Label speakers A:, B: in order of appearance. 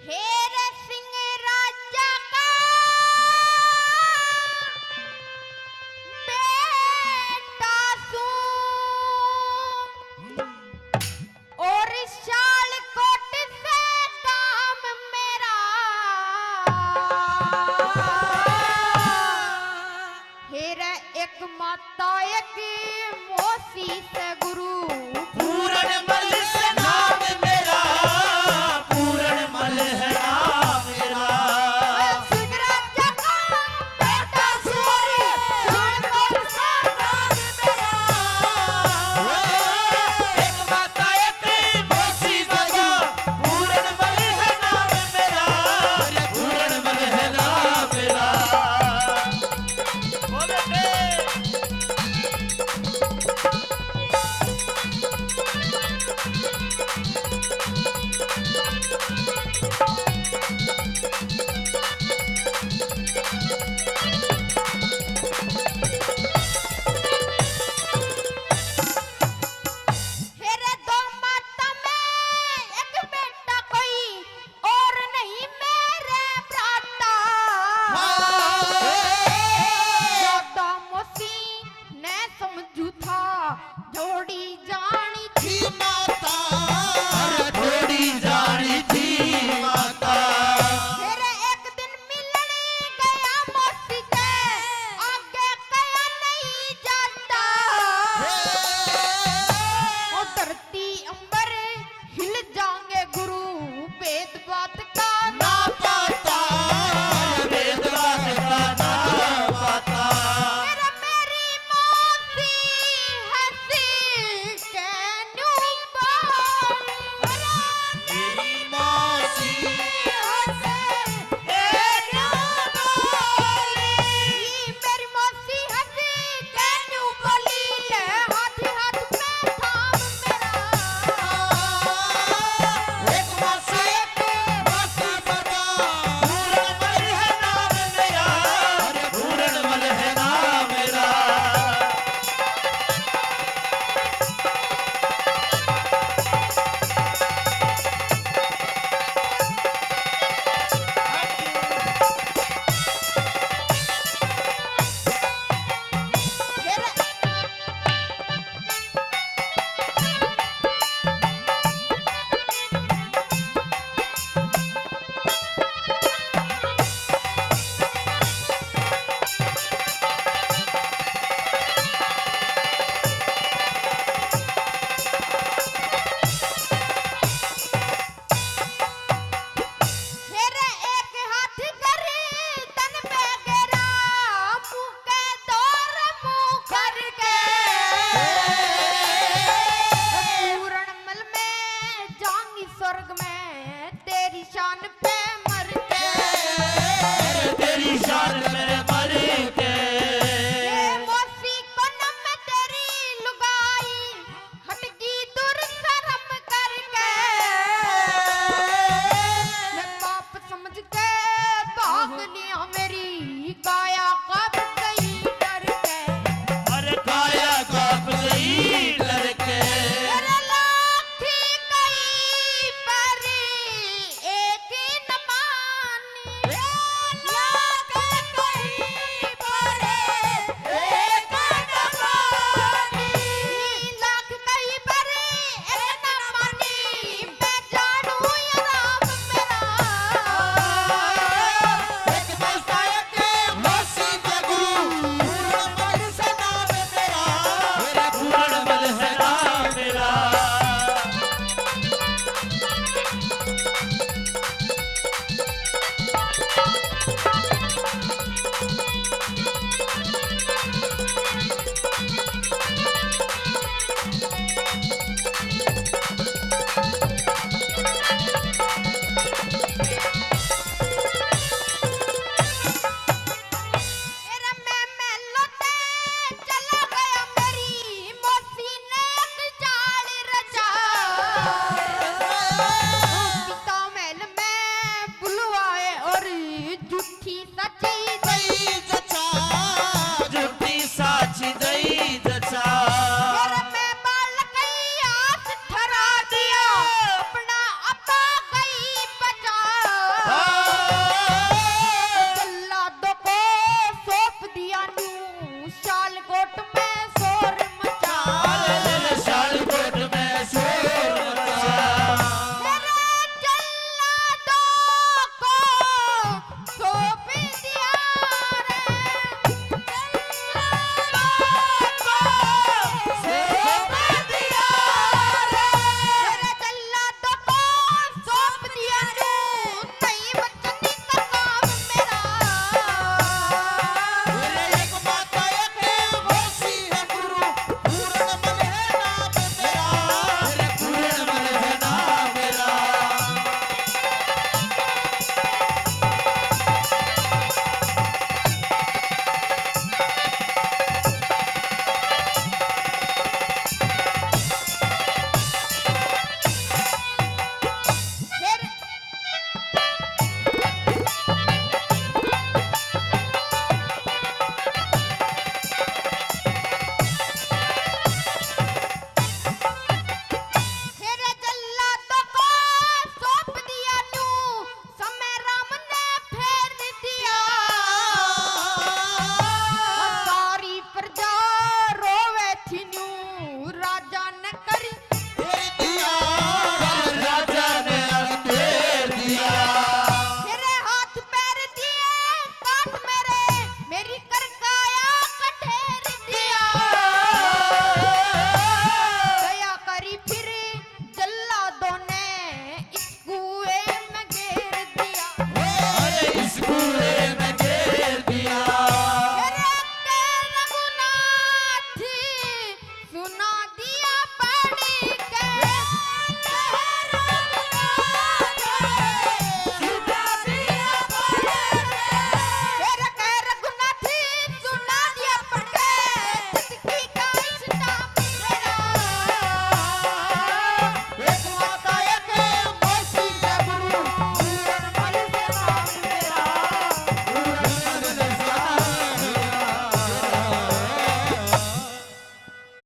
A: हेरे सिंह राजा का बेटा सू और शालकोट से काम मेरा हेरे एक माता एक मोसी से गुरु
B: पूरण मल से नाम मेरा, पूरण मल है नाम मेरा।
A: सिंह राजा का बेटा सूरी शालकोट से काम मेरा
B: एक माता एक मोसी बाबा, पूरण मल है नाम मेरा, पूरण मल है नाम मेरा। ओ बेटे
A: हेरे दो माता में एक बेटा कोई और नहीं मेरे भ्राता ज्यादा मोसी ने समझू था जोड़ी जानी
B: थी माता, अरे थोड़ी जानी थी माता।
A: हेरे एक दिन मिलने गया मोसी के आगे कया नहीं जाता ओ धरती अंबर हिल जाएंगे गुरु वेद बात का
B: ना पाता, वेदवास का ना पाता।
A: मेरा मेरी मौसी हंसी के न्यूबा
B: मेरी मौसी
A: मेरी मौसी हंसी के न्यूबली ले हाथ हाथ में थाम मेरा
B: एक मौसी एक मौसी बाबा, पूरण मल है नाम मेरा, अरे पूरण मल है नाम मेरा।
A: हेरे हेरे एक हाथ करे तन पे गेरा मुंह के दौर मुंह करके पूरण मल में जाऊंगी स्वर्ग में तेरी शान